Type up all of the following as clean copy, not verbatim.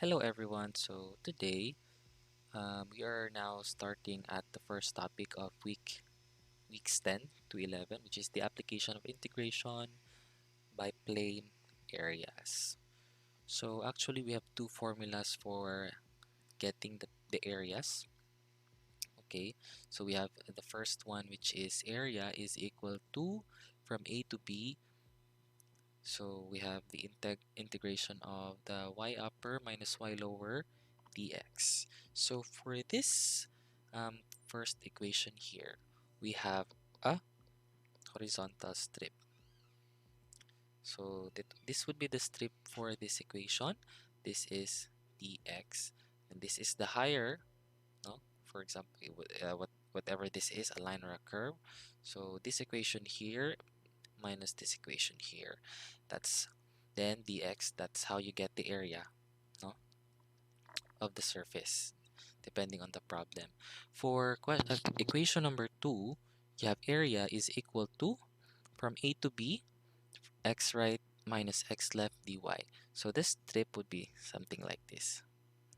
Hello everyone. So today we are now starting at the first topic of weeks 10 to 11, which is the application of integration by plane areas. So actually we have two formulas for getting the areas. Okay, so we have the first one, which is area is equal to from A to B. So we have the integration of the y upper minus y lower dx. So for this first equation here, we have a horizontal strip. So this would be the strip for this equation. This is dx, and this is the higher, no? For example, whatever this is, a line or a curve. So this equation here minus this equation here. That's then dx, that's how you get the area, no, of the surface, depending on the problem. For equation number 2, you have area is equal to from A to B, x right minus x left dy. So this strip would be something like this,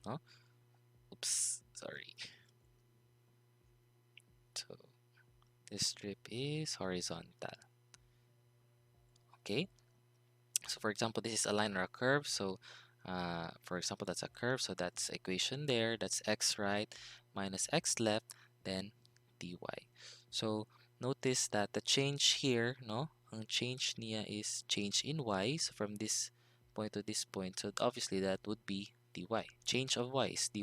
no? Oops, sorry. So this strip is horizontal. Okay, so for example, this is a line or a curve. So for example, that's a curve. So that's equation there. That's x right minus x left, then dy. So notice that the change here, no? Ang change niya is change in y. So from this point to this point. So obviously that would be dy. Change of y is dy,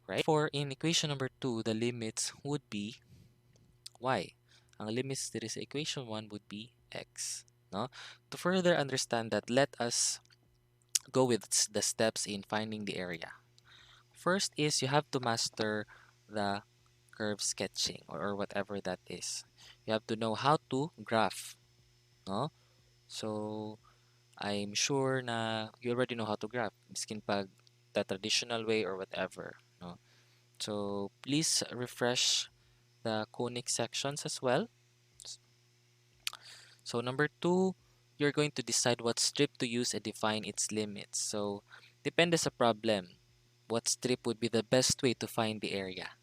right? For in equation number 2, the limits would be y. Ang limits dito sa equation 1 would be x. No? To further understand that, let us go with the steps in finding the area. First is you have to master the curve sketching or whatever that is. You have to know how to graph. No? So, I'm sure na you already know how to graph. Miskin pag the traditional way or whatever. No? So, please refresh the conic sections as well. So number 2, you're going to decide what strip to use and define its limits. So depende sa problem, what strip would be the best way to find the area.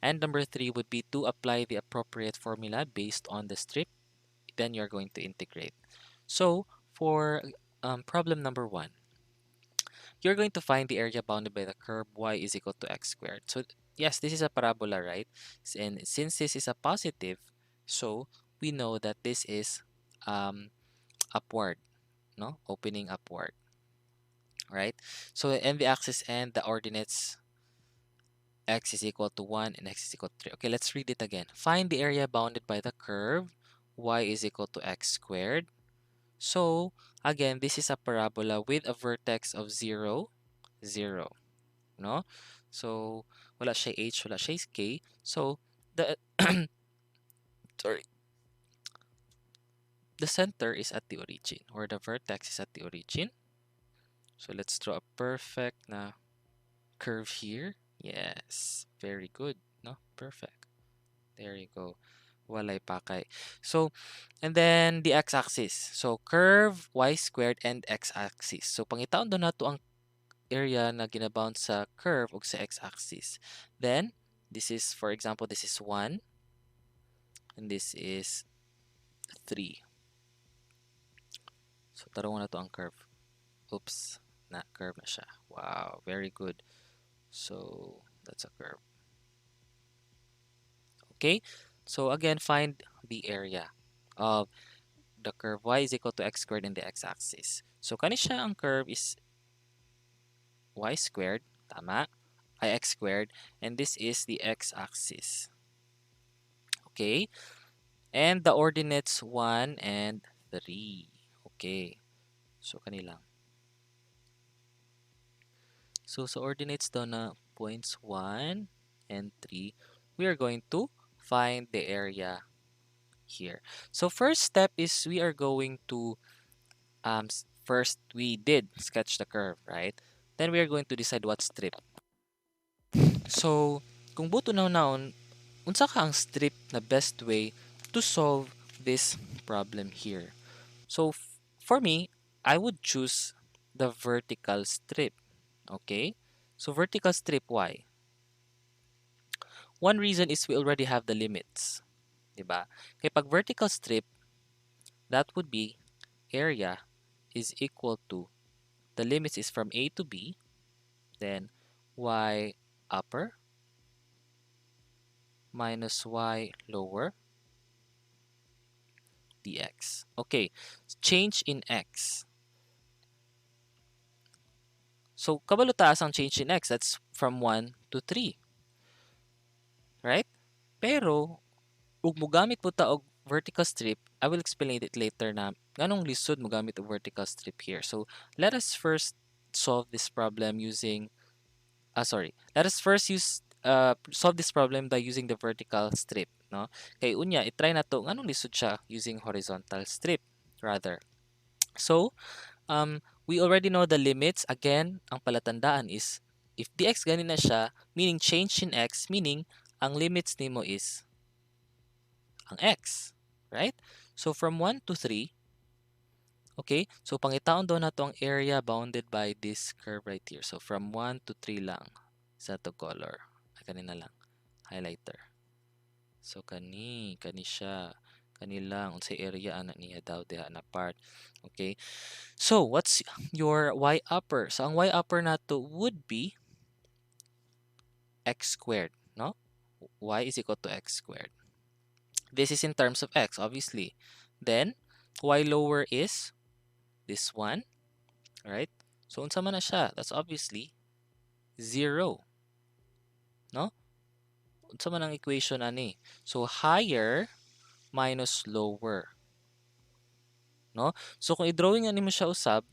And number 3 would be to apply the appropriate formula based on the strip. Then you're going to integrate. So for problem number 1, you're going to find the area bounded by the curve y is equal to x squared. So yes, this is a parabola, right? And since this is a positive, so we know that this is um, upward, no, opening upward, right? So and the axis and the ordinates, x is equal to 1 and x is equal to 3. Okay, let's read it again. Find the area bounded by the curve y is equal to x squared. So again, this is a parabola with a vertex of 0, 0, no? So wala siya h, wala siya k. So the sorry, the center is at the origin, or the vertex is at the origin. So let's draw a perfect na curve here. Yes, very good. No, perfect. There you go. Walay pakay. So, and then the x-axis. So, curve y squared and x-axis. So, pangitaon do nato ang area na ginabound sa curve ug sa x-axis. Then, this is, for example, this is 1 and this is 3. So, tarong na to ang curve. Oops, na curve na siya. Wow, very good. So, that's a curve. Okay, so again, find the area of the curve y is equal to x squared in the x-axis. So kani siya ang curve is y squared, tama, ay x squared, and this is the x-axis. Okay, and the ordinates 1 and 3. Okay, so kanilang. So sa ordinates daw na points 1 and 3, we are going to find the area here. So first step is we are going to first we did sketch the curve, right? Then we are going to decide what strip. So kung buto na naon, unsa ka ang strip na best way to solve this problem here? So for me, I would choose the vertical strip. Okay? So vertical strip, why? One reason is we already have the limits. Diba? Kaya pag vertical strip, that would be area is equal to, the limits is from A to B, then y upper minus y lower dx. Okay, change in x. So, kabalo taas ang change in x. That's from 1 to 3. Right? Pero, ug mo gamit po ta og vertical strip, I will explain it later na anong lisod mo gamit og vertical strip here. So, let us first solve this problem using, let us first solve this problem by using the vertical strip. No? Kay unya, itry na to, anong lisod siya using horizontal strip rather. So, we already know the limits. Again, ang palatandaan is, if dx ganin na siya, meaning change in x, meaning ang limits nimo is ang x, right? So from 1 to 3, okay? So pangitaon daw nato ang area bounded by this curve right here. So from 1 to 3 lang. Sa to color. Kanina lang. Highlighter. So kani siya. Kani lang unsay area ana niya daw diha na part. Okay? So what's your y upper? So ang y upper nato would be x squared, no? Y is equal to x squared. This is in terms of x, obviously. Then, y lower is this one, right? So, unsa man na siya? That's obviously 0, no? Unsa man ang equation ani? So, higher minus lower, no? So, kung i-drawing ani mo siya usab,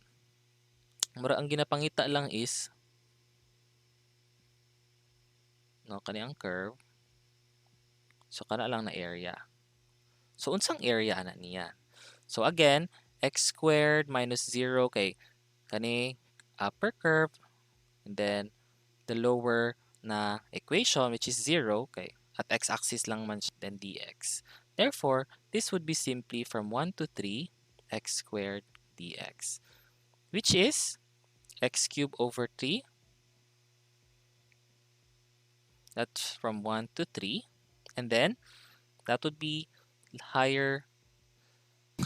mura ang ginapangita lang is, no, kani ang curve. So, kana lang na area. So, unsang area ana niya? So, again, x squared minus 0 kay kani upper curve, and then the lower na equation, which is 0, kay at x-axis lang man siya, then dx. Therefore, this would be simply from 1 to 3 x squared dx, which is x cubed over 3. That's from 1 to 3. And then, that would be higher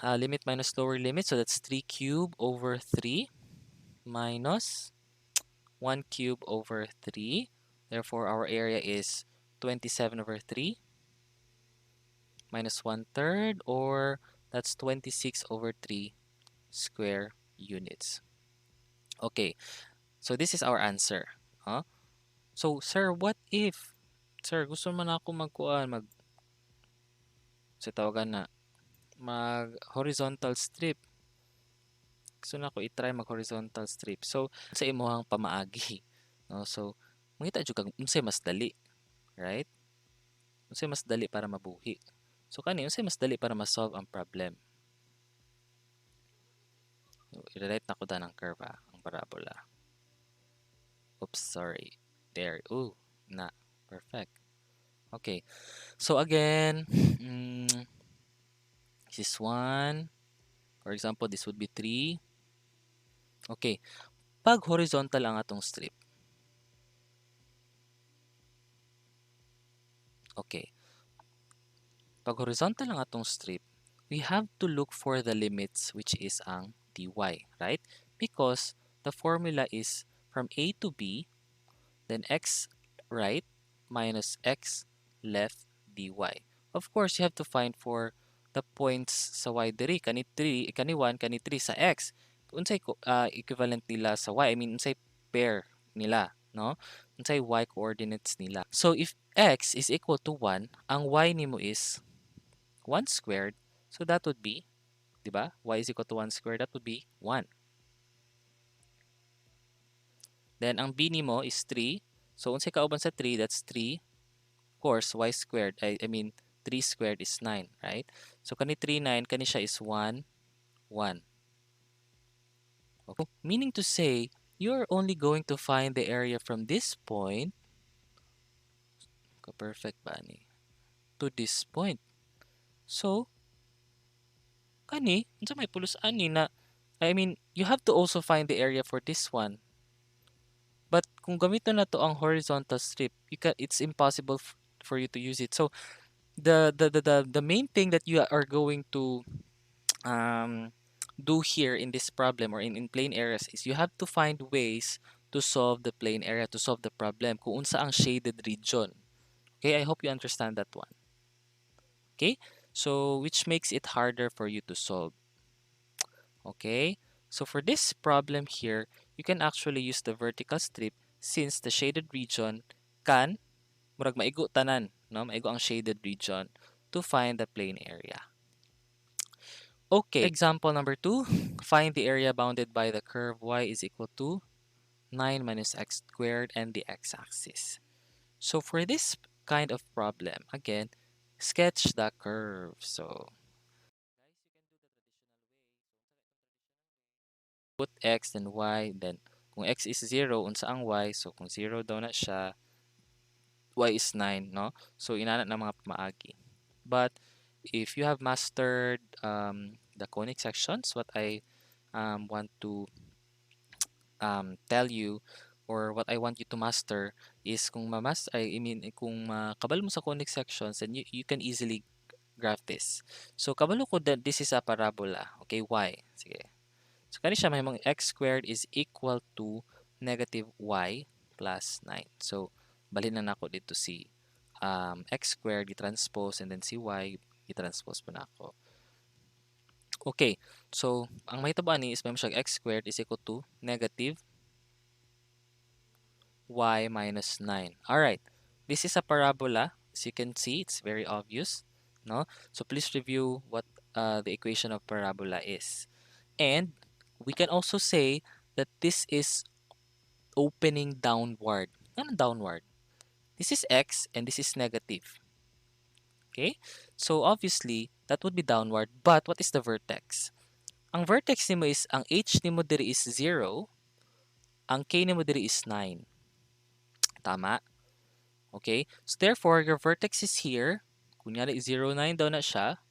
limit minus lower limit. So that's 3 cubed over 3 minus 1 cubed over 3. Therefore, our area is 27 over 3 minus 1/3, or that's 26 over 3 square units. Okay, so this is our answer. Huh? So, sir, what if, sir, gusto man ako sa tawagan na, mag horizontal strip. Gusto na ako i-try mag horizontal strip. So, sa imuhang pamaagi. No? So, mangita jud kag unsay mas dali, right? Unsay mas dali para mabuhi. So, kani unsay mas dali para ma-solve ang problem. I-relate na ko da ng curve, ang parabola. Oops, sorry. There. Ooh, na. Perfect. Okay. So, again, this is 1. For example, this would be 3. Okay. Pag horizontal ang atong strip. Okay. Pag horizontal ang atong strip, we have to look for the limits, which is ang dy, right? Because the formula is from A to B, then x right minus x left dy. Of course, you have to find for the points sa y diri. Kani 3, kani 1, kani 3 sa x. Unsay equivalent nila sa y? I mean, unsay pair nila, no? Unsay y coordinates nila. So, if x is equal to 1, ang y nimo is 1 squared. So, that would be, di ba? Y is equal to 1 squared. That would be 1. Then, ang b nimo is 3. So, unsay kauban sa 3, that's 3. Of course, y squared, I mean, 3 squared is 9, right? So, kani 3, 9, kani siya is 1, 1. Okay. Meaning to say, you're only going to find the area from this point, perfect ba ni, to this point. So, kani, unsa may pulos ani na, I mean, you have to also find the area for this one. But kung gamiton na to ang horizontal strip, it's impossible for you to use it. So the main thing that you are going to do here in this problem or in plane areas is you have to find ways to solve the plane area, to solve the problem kung unsa ang shaded region. Okay, I hope you understand that one. Okay, so which makes it harder for you to solve. Okay, so for this problem here, you can actually use the vertical strip since the shaded region can murag maigo tanan, no? Maigo ang shaded region to find the plane area. Okay, example number 2, find the area bounded by the curve y is equal to 9 minus x squared and the x-axis. So for this kind of problem, again, sketch the curve. So put x then y, then kung x is 0, unsa ang y? So kung 0 daw na siya, y is 9, no? So inana na mga pamaagi. But if you have mastered the conic sections, what I want to tell you or what I want you to master is kung kung makabalo mo sa conic sections, then you can easily graph this. So kabalo ko that this is a parabola, okay, y. Sige. So kani siya mahimong x squared is equal to negative y plus 9. So balhin na nako dito si x squared i-transpose and then si y i-transpose po na ako. Okay, so ang mahitabo ani is may siya x squared is equal to negative y minus 9. Alright, this is a parabola. As you can see, it's very obvious, no? So please review what the equation of parabola is. And we can also say that this is opening downward. Ano downward? This is x and this is negative. Okay? So obviously, that would be downward. But what is the vertex? Ang vertex nimo is, ang h nimo diri is 0, ang k nimo diri is 9. Tama? Okay? So therefore, your vertex is here. Kunyari 0, 9 daw na siya.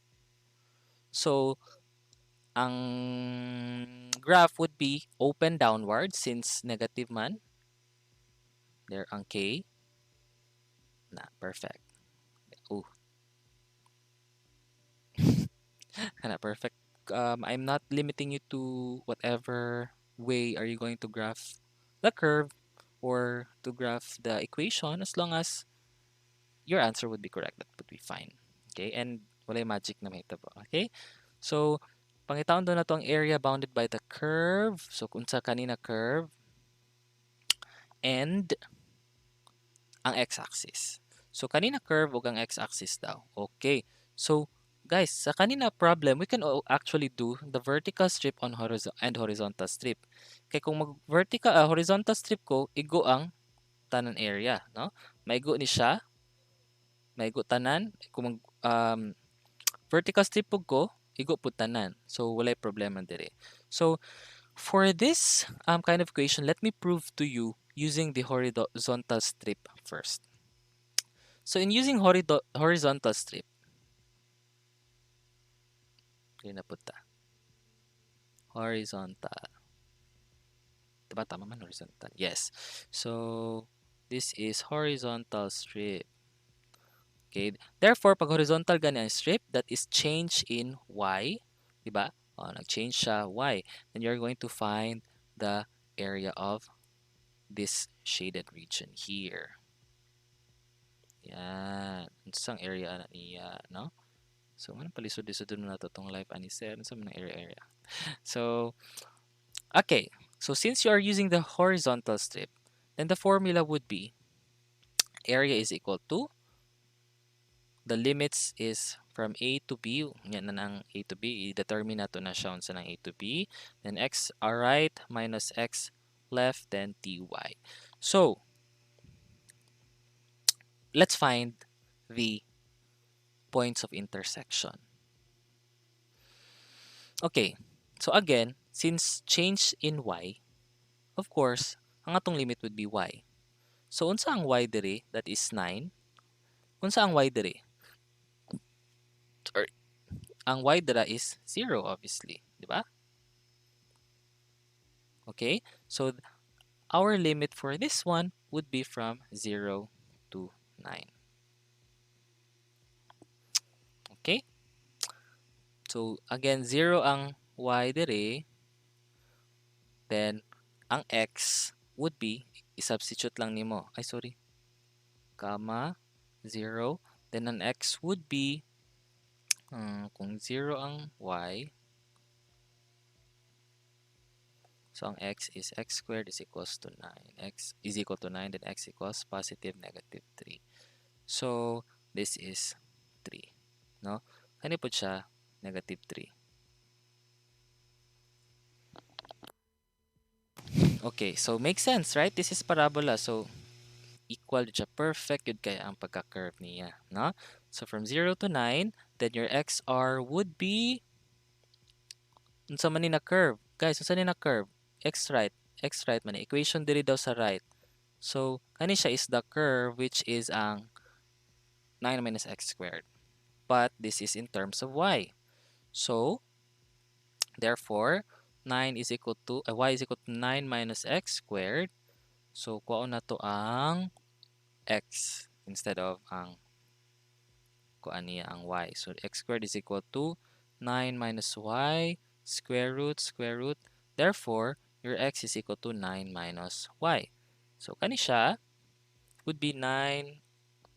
So ang graph would be open downward since negative man. There ang k. Na, perfect. Oh, na perfect. I'm not limiting you to whatever way are you going to graph the curve or to graph the equation, as long as your answer would be correct. That would be fine. Okay, and walay magic na mahitabo. Okay, so pangitaon doon na to ang area bounded by the curve. So kung sa kanina curve and ang x-axis. So kanina curve ug ang x-axis daw. Okay, so guys, sa kanina problem, we can actually do the vertical strip on horizontal strip. Kay kung mag-vertical horizontal strip ko, igo ang tanan area, no? Maigo ni siya, maigo tanan. Kung mag vertical strip pug ko, igo pud tanan. So walay problema dire. So for this kind of equation, let me prove to you using the horizontal strip first. So in using horizontal strip, kaya na punta. Horizontal. Diba tama man horizontal? Yes. So this is horizontal strip. Okay. Therefore, pag horizontal gani ang strip, that is change in y. Diba? Nag-change siya y. Then you're going to find the area of this shaded region here. Yan. Isang area na niya, no? So, ano palisod-lisod na nato itong life ani sir? Ano sa mga area? So, okay. So, since you are using the horizontal strip, then the formula would be area is equal to, the limits is from A to B. Yan na ang A to B. I-determine nato na siya sa ng A to B. Then x right minus x left, then ty. So, let's find the points of intersection. Okay, so again, since change in y, of course, ang atong limit would be y. So, unsa ang y diri? That is 9. Unsa ang y diri? Sorry. Ang y dira is 0, obviously. Di ba? Okay, so our limit for this one would be from 0 to 9. Okay? So, again, 0 ang y dire. Then, ang x would be, i-substitute lang nimo. Ay, sorry. Comma, 0. Then, ang x would be, kung 0 ang y, so ang x is x squared is equals to 9. X is equal to 9, then x equals positive negative 3. So, this is 3. No? Kani po siya, negative 3. Okay, so makes sense, right? This is parabola. So, equal siya, perfect yun kaya ang pagka-curve niya. No? So, from 0 to 9, then your XR would be, unsa man ni na curve? Guys, unsa ni na curve? X right man. Equation diri daw sa right. So, kani siya is the curve which is ang 9 minus x squared. But this is in terms of y. So, therefore, 9 is equal to, y is equal to 9 minus x squared. So, kuha na to ang x instead of ang kuha niya ang y. So, x squared is equal to 9 minus y square root. Therefore, your x is equal to 9 minus y. So, kani siya would be 9,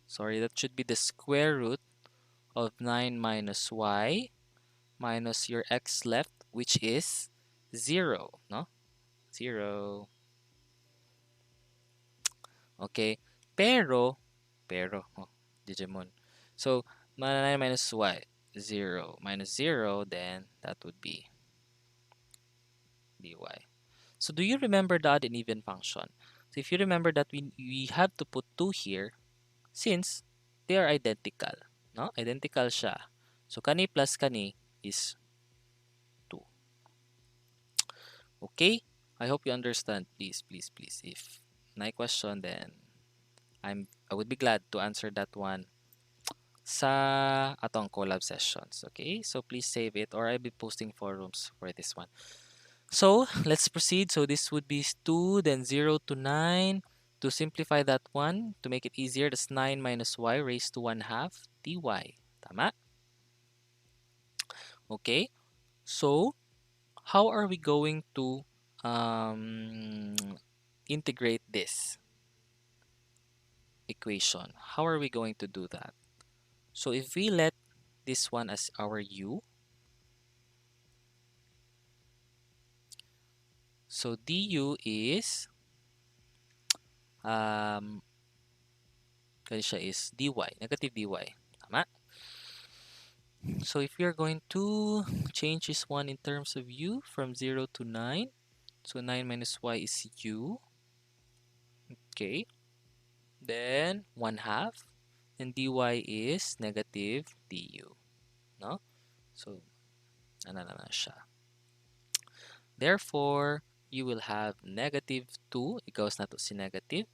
sorry, that should be the square root of 9 minus y minus your x left, which is 0, no? 0. Okay. Pero, oh, Digimon. So, 9 minus y, 0 minus 0, then that would be dy. So, do you remember the odd and even function? So, if you remember that we have to put 2 here since they are identical. No? Identical siya. So, kani plus kani is 2. Okay? I hope you understand. Please. If my question, then I would be glad to answer that one sa atong collab sessions. Okay? So please save it or I'll be posting forums for this one. So let's proceed. So this would be 2, then 0 to 9. To simplify that one, to make it easier, that's 9 minus y raised to 1/2 dy. Tama? Okay? So, how are we going to integrate this equation? How are we going to do that? So if we let this one as our u, so du is kaya siya is dy, negative dy. Tama? So if you're going to change this one in terms of u from 0 to 9, so 9 minus y is u. Okay. Then 1/2, and dy is negative du. No? So, ano na siya. Therefore, you will have negative 2, it goes na to si negative.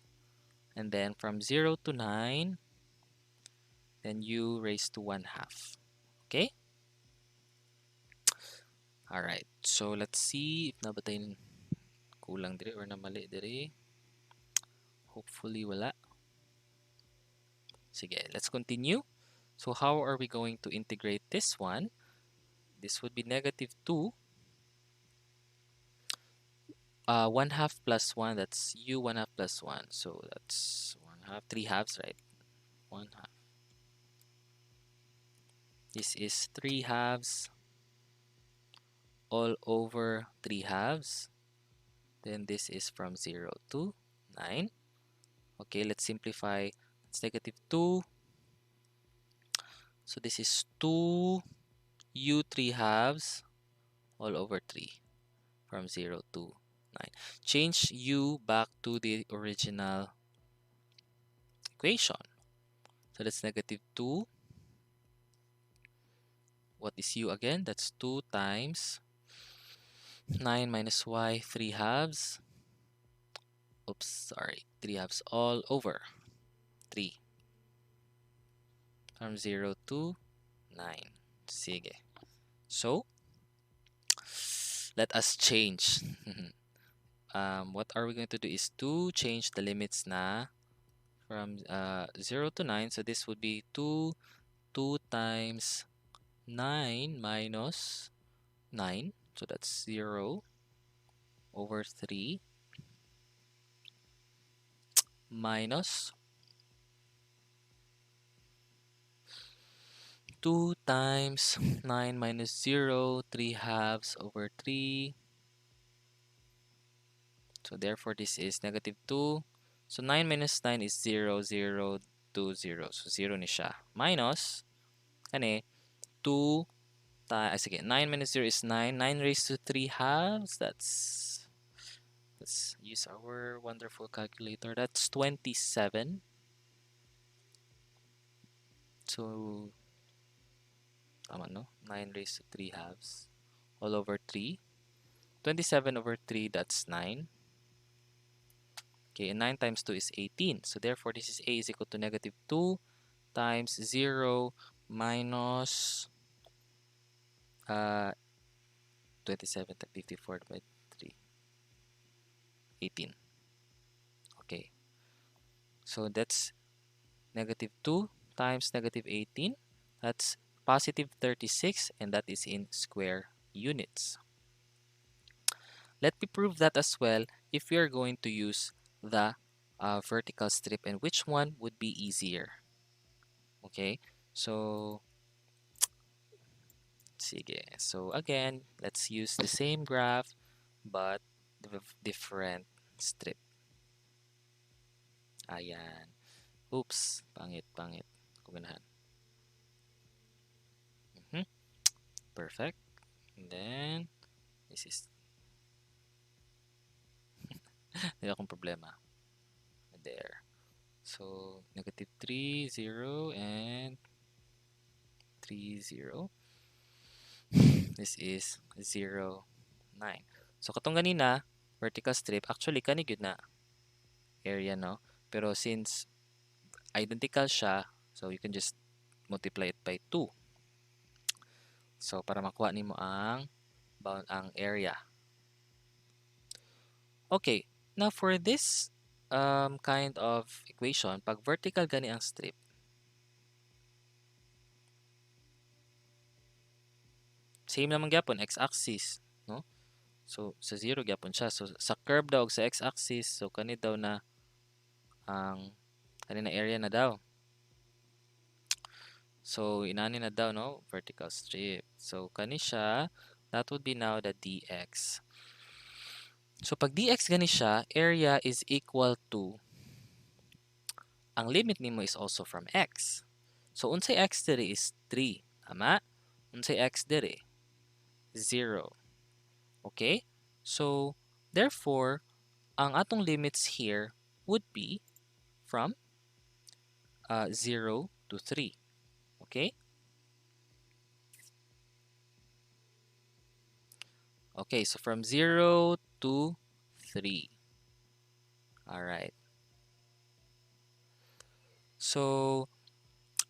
And then from 0 to 9, then u raised to 1/2. Okay? Alright. So, let's see if nabatay kulang dire or namali dire. Hopefully, wala. Sige, let's continue. So, how are we going to integrate this one? This would be negative 2. 1/2 plus 1, that's u 1/2 plus 1. So, that's 1/2, 3/2, right? 1/2. This is 3/2 all over 3/2. Then this is from 0 to 9. Okay, let's simplify. It's negative 2. So this is 2 u 3/2 all over 3 from 0 to 9. Change u back to the original equation. So that's negative 2. What is u again? That's 2 times 9 minus y 3/2. Oops, sorry. 3/2 all over 3 from 0 to 9. Sige. So, let us change. what are we going to do is to change the limits na from 0 to 9. So this would be 2 times 9 minus 9. So that's 0 over 3 minus 2 times 9 minus 0, 3 halves over 3. So therefore, this is negative 2. So 9 minus 9 is 0, 0, 2, 0. So 0 ni siya. Minus, kani, 2 times, sige, 9 minus 0 is 9. 9 raised to 3 halves. Let's use our wonderful calculator. That's 27. So, tama no? 9 raised to 3 halves. All over 3. 27 over 3, that's 9. Okay, and 9 times 2 is 18. So therefore, this is a is equal to negative 2 times 0 minus 27 times 54 by 3. 18. Okay. So that's negative 2 times negative 18. That's positive 36, and that is in square units. Let me prove that as well if we are going to use the vertical strip, and which one would be easier. Okay, so sige. So again, let's use the same graph but different strip. Ayan. Oops, pangit. Kuminahan. Perfect. And then, this is, hindi akong problema. There. So, negative 3, 0, and 3, 0. This is 0, 9. So, katong ganina, vertical strip, actually, kani gyud na area, no? Pero since identical siya, so you can just multiply it by 2. So, para makuha nimo ang area. Okay, now for this kind of equation, pag vertical gani ang strip, same naman gyapon x-axis, no? So sa 0 gyapon siya. So sa curve daw sa x-axis, so kani daw na ang kani na area na daw. So inani na daw, no, vertical strip. So kani siya, that would be now the dx. So pag dx gani siya, area is equal to, ang limit nimo is also from x. So unsay x diri is 3, tama? Unsay x diri 0. Okay? So therefore, ang atong limits here would be from 0 to 3. Okay? Okay, so from 0 to 3. All right. So,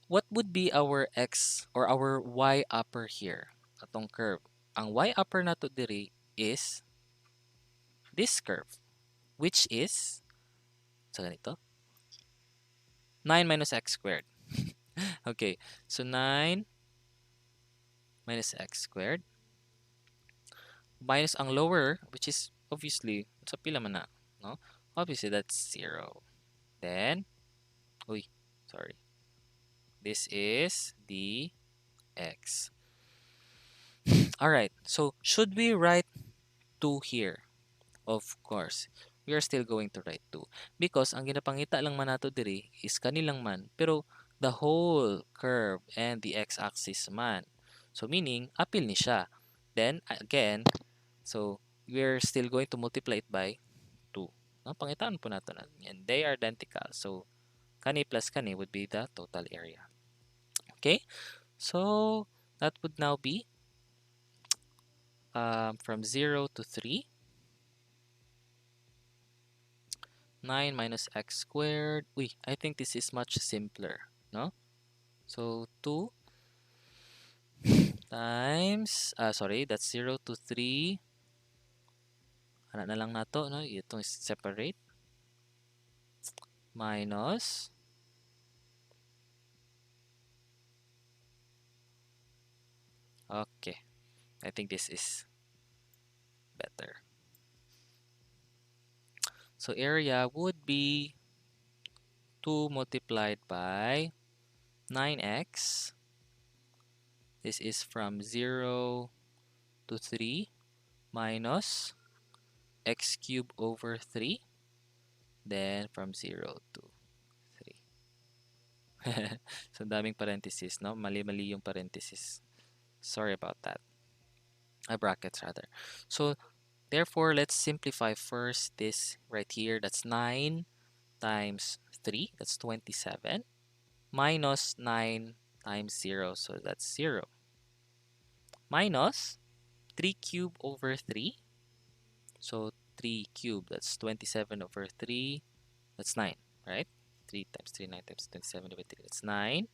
what would be our x or our y upper here? Atong curve. Ang y upper nato diri is this curve, which is, sa ganito, 9 minus x squared. Okay, so 9 minus x squared minus ang lower, which is obviously, sa pila man na, no? Obviously, that's 0. Then, sorry. This is the x. Alright, so should we write 2 here? Of course, we are still going to write 2. Because ang ginapangita lang man nato diri is kanilang man, pero the whole curve and the x-axis man. So meaning, apil ni siya. Then, again, so we're still going to multiply it by 2. No, pangitaan po nato na. And they are identical. So, kani plus kani would be the total area. Okay? So, that would now be from 0 to 3. 9 minus x squared. I think this is much simpler, no? So, 2 times, that's 0 to 3. Ano na lang nato, no? Itong separate. Minus. Okay. I think this is better. So area would be 2 multiplied by 9x. This is from 0 to 3 minus x cubed over 3. Then from 0 to 3. So daming parentheses, no? Mali-mali yung parentheses. Sorry about that. Brackets rather. So therefore, let's simplify first this right here. That's 9 times 3. That's 27. Minus 9 times 0. So that's 0. Minus 3 cubed over 3. So 3 cubed, that's 27 over 3. That's 9, right? 3 times 3, 9 times 27 over 3. That's 9.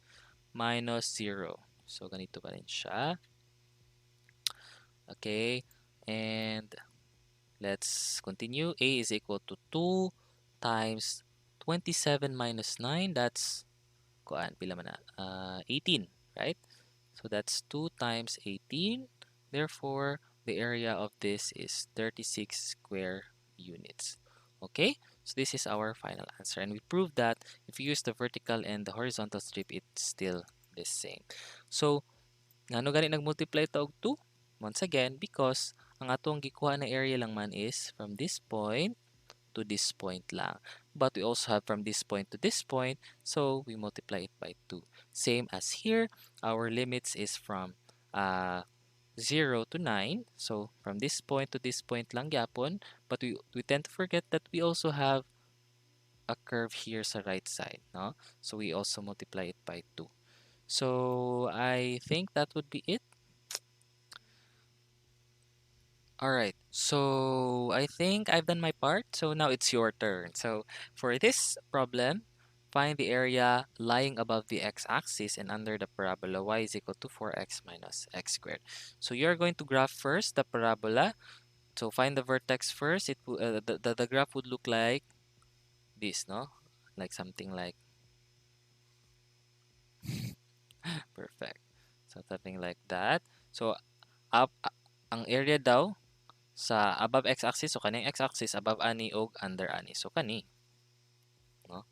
Minus 0. So ganito pa rin siya. Okay. And let's continue. A is equal to 2 times 27 minus 9. That's, pila man na? 18, right? So that's 2 times 18. Therefore, the area of this is 36 square units. Okay, so this is our final answer. And we proved that if you use the vertical and the horizontal strip, it's still the same. So, ngano gani nag-multiply ito og 2? Once again, because ang atong gikuha na area lang man is from this point to this point lang. But we also have from this point to this point, so we multiply it by 2. Same as here, our limits is from 0 to 9. So from this point to this point lang yapon, but we tend to forget that we also have a curve here sa right side, no? So we also multiply it by 2. So I think that would be it. All right, so I think I've done my part. So now it's your turn. So for this problem, find the area lying above the x-axis and under the parabola y is equal to 4x minus x squared. So you're going to graph first the parabola. So find the vertex first. The graph would look like this, no? Like something like perfect. So something like that. So up ang area daw sa above x-axis, so kaning x-axis above ani og under ani. So kani, no?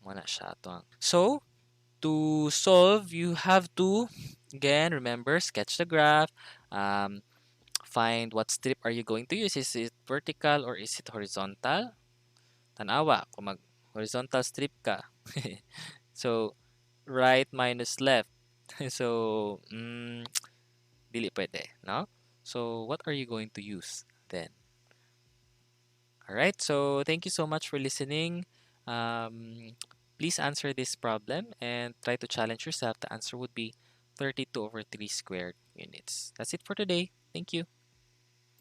Wala siya to. So to solve, you have to again remember sketch the graph. Find what strip are you going to use. Is it vertical or is it horizontal? Tanawa kung mag horizontal strip ka. So right minus left. So dili pwede, no? So what are you going to use then? All right, so thank you so much for listening. Please answer this problem and try to challenge yourself. The answer would be 32 over 3 squared units. That's it for today. Thank you.